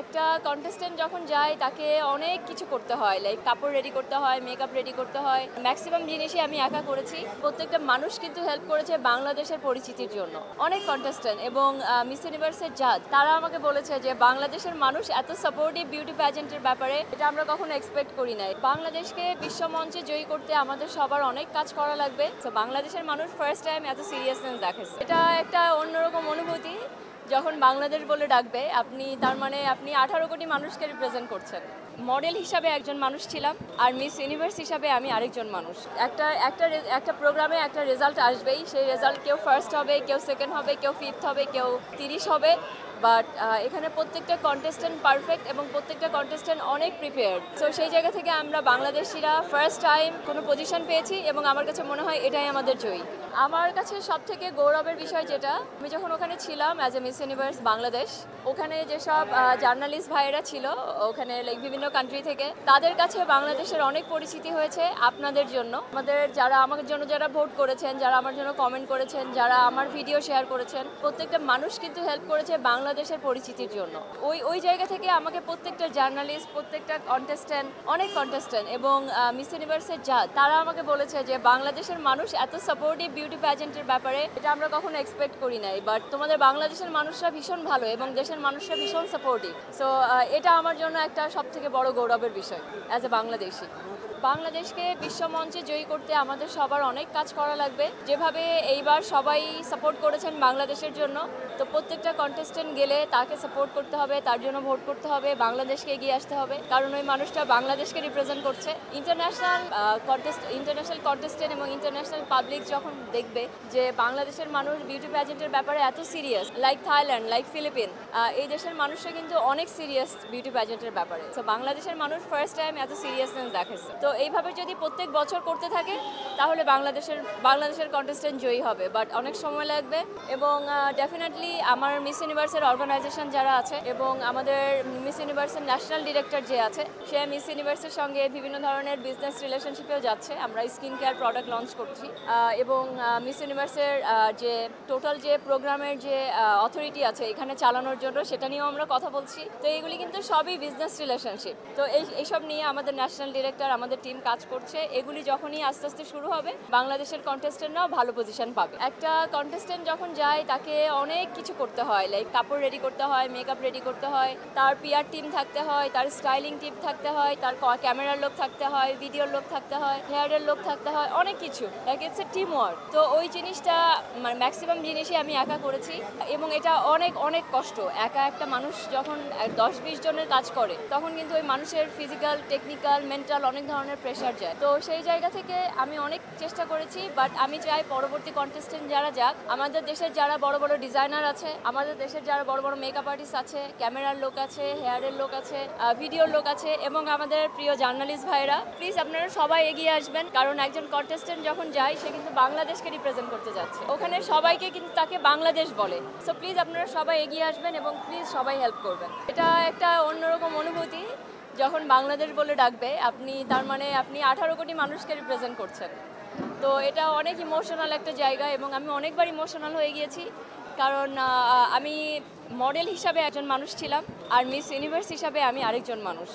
একটা কন্টেস্টেন্ট যখন যায় তাকে অনেক কিছু করতে হয়, লাইক কাপড় রেডি করতে হয়, মেকআপ রেডি করতে হয়, ম্যাক্সিমাম জিনিসই আমি একা করেছি। প্রত্যেকটা মানুষ কিন্তু হেল্প করেছে বাংলাদেশের পরিচিতির জন্য। অনেক কন্টেস্টেন্ট এবং মিস ইউনিভার্সের জাজ তারা আমাকে বলেছে যে বাংলাদেশের মানুষ এত সাপোর্টিভ বিউটি প্যাজেন্টের ব্যাপারে এটা আমরা কখনো এক্সপেক্ট করি নাই। বাংলাদেশকে বিশ্বমঞ্চে জয়ী করতে আমাদের সবার অনেক কাজ করা লাগবে। তো বাংলাদেশের মানুষ ফার্স্ট টাইম এত সিরিয়াসনেস দেখাচ্ছে, এটা একটা অন্যরকম অনুভূতি। যখন বাংলাদেশ বলে ডাকবে আপনি, তার মানে আপনি 18 কোটি মানুষকে রিপ্রেজেন্ট করছেন। মডেল হিসাবে একজন মানুষ ছিলাম, আর মিস ইউনিভার্স হিসাবে আমি আরেকজন মানুষ। একটা একটা একটা প্রোগ্রামে একটা রেজাল্ট আসবেই, সেই রেজাল্ট কেউ ফার্স্ট হবে, কেউ সেকেন্ড হবে, কেউ ফিফথ হবে, কেউ 30 হবে। বাট এখানে প্রত্যেকটা কন্টেস্টেন্ট পারফেক্ট এবং প্রত্যেকটা কন্টেস্টেন্ট অনেক প্রিপেয়ার্ড। তো সেই জায়গা থেকে আমরা বাংলাদেশিরা ফার্স্ট টাইম কোনো পজিশন পেয়েছি এবং আমার কাছে মনে হয় এটাই আমাদের জয়ী। আমার কাছে সবথেকে গৌরবের বিষয় যেটা, আমি যখন ওখানে ছিলাম as a miss universe Bangladesh, ওখানে যেসব জার্নালিস্ট ভাইয়েরা ছিল ওখানে লাইক বিভিন্ন কান্ট্রি থেকে, তাদের কাছে বাংলাদেশের অনেক পরিচিতি হয়েছে আপনাদের জন্য। আমাদের যারা আমার জন্য যারা ভোট করেছেন, যারা আমার জন্য কমেন্ট করেছেন, যারা আমার ভিডিও শেয়ার করেছেন, প্রত্যেকটা মানুষ কিন্তু হেল্প করেছে বাংলাদেশের পরিচিতির জন্য। ওই জায়গা থেকে আমাকে প্রত্যেকটা জার্নালিস্ট, প্রত্যেকটা অনেক কন্টেস্টেন্ট এবং মিস ইউনিভার্সের জাজ তারা আমাকে বলেছে যে বাংলাদেশের মানুষ এত সাপোর্টিভ বিউটি প্যাজেন্টের ব্যাপারে এটা আমরা কখনো এক্সপেক্ট করি নাই। বাট তোমাদের বাংলাদেশের মানুষরা ভীষণ ভালো এবং দেশের মানুষরা ভীষণ সাপোর্টিভ। সো এটা আমার জন্য একটা সবথেকে বড় গৌরবের বিষয় অ্যাজ এ বাংলাদেশি। বাংলাদেশকে বিশ্বমঞ্চে জয়ী করতে আমাদের সবার অনেক কাজ করা লাগবে। যেভাবে এইবার সবাই সাপোর্ট করেছেন বাংলাদেশের জন্য, তো প্রত্যেকটা কন্টেস্টেন্ট গেলে তাকে সাপোর্ট করতে হবে, তার জন্য ভোট করতে হবে, বাংলাদেশকে এগিয়ে আসতে হবে, কারণ ওই মানুষটা বাংলাদেশকে রিপ্রেজেন্ট করছে। ইন্টারন্যাশনাল কন্টেস্টেন্ট এবং ইন্টারন্যাশনাল পাবলিক যখন দেখবে যে বাংলাদেশের মানুষ বিউটি প্যাজেন্টের ব্যাপারে এত serious, like Thailand, like Philippines, এই দেশের মানুষরা কিন্তু অনেক সিরিয়াস বিউটি প্যাজেন্টের ব্যাপারে। তো বাংলাদেশের মানুষ ফার্স্ট টাইম এত সিরিয়াসনেস দেখাচ্ছে। তো এইভাবে যদি প্রত্যেক বছর করতে থাকে তাহলে বাংলাদেশের কন্টেস্টেন্ট জয়ী হবে, বাট অনেক সময় লাগবে। এবং ডেফিনেটলি আমার মিস ইউনিভার্সের অর্গানাইজেশন যারা আছে এবং আমাদের মিস ইউনিভার্সের ন্যাশনাল ডিরেক্টর যে আছে, সে মিস ইউনিভার্সের সঙ্গে বিভিন্ন ধরনের বিজনেস রিলেশনশিপেও যাচ্ছে। আমরা স্কিন কেয়ার প্রোডাক্ট লঞ্চ করছি এবং মিস ইউনিভার্সের যে টোটাল যে প্রোগ্রামের যে অথরিটি আছে এখানে চালানোর জন্য, সেটা নিয়েও আমরা কথা বলছি। তো এইগুলি কিন্তু সবই বিজনেস রিলেশনশিপ। তো এইসব নিয়ে আমাদের ন্যাশনাল ডিরেক্টর, আমাদের টিম কাজ করছে। এগুলি যখনই আস্তে আস্তে শুরু হবে বাংলাদেশের কন্টেস্টেন্টরাও ভালো পজিশন পাবে। একটা কন্টেস্টেন্ট যখন যায় তাকে অনেক কিছু করতে হয়, লাইক কাপড় রেডি করতে হয়, মেকআপ রেডি করতে হয়, তার পিআর টিম থাকতে হয়, তার স্টাইলিং টিম থাকতে হয়, তার ক্যামেরার লোক থাকতে হয়, ভিডিওর লোক থাকতে হয়, হেয়ারের লোক থাকতে হয়, অনেক কিছু। Like it's a team work. তো ওই জিনিসটা ম্যাক্সিমাম জিনিসই আমি একা করেছি এবং এটা অনেক অনেক কষ্ট। একা একটা মানুষ যখন 10-20 জনের কাজ করে তখন কিন্তু ওই মানুষের ফিজিক্যাল, টেকনিক্যাল, মেন্টাল অনেক ধরনের প্রেশার যায়। তো সেই জায়গা থেকে আমি অনেক চেষ্টা করেছি, বাট আমি চাই পরবর্তী কন্টেস্টেন্ট যারা যাক, আমাদের দেশের যারা বড় বড় ডিজাইনার আছে, আমাদের দেশের যারা বড় বড় মেকআপ আর্টিস্ট আছে, ক্যামেরার লোক আছে, হেয়ারের লোক আছে, ভিডিওর লোক আছে এবং আমাদের প্রিয় জার্নালিস্ট ভাইরা, প্লিজ আপনারা সবাই এগিয়ে আসবেন। কারণ একজন কন্টেস্টেন্ট যখন যায় সে কিন্তু বাংলাদেশকে রিপ্রেজেন্ট করতে যাচ্ছে, ওখানে সবাইকে কিন্তু তাকে বাংলাদেশ বলে। সো প্লিজ আপনারা সবাই এগিয়ে আসবেন এবং প্লিজ সবাই হেল্প করবেন। এটা একটা অন্যরকম অনুভূতি যখন বাংলাদেশ বলে ডাকবে আপনি, তার মানে আপনি 18 কোটি মানুষকে রিপ্রেজেন্ট করছেন। তো এটা অনেক ইমোশনাল একটা জায়গা এবং আমি অনেকবার ইমোশনাল হয়ে গিয়েছি, কারণ আমি মডেল হিসাবে একজন মানুষ ছিলাম আর মিস ইউনিভার্স হিসাবে আমি আরেকজন মানুষ।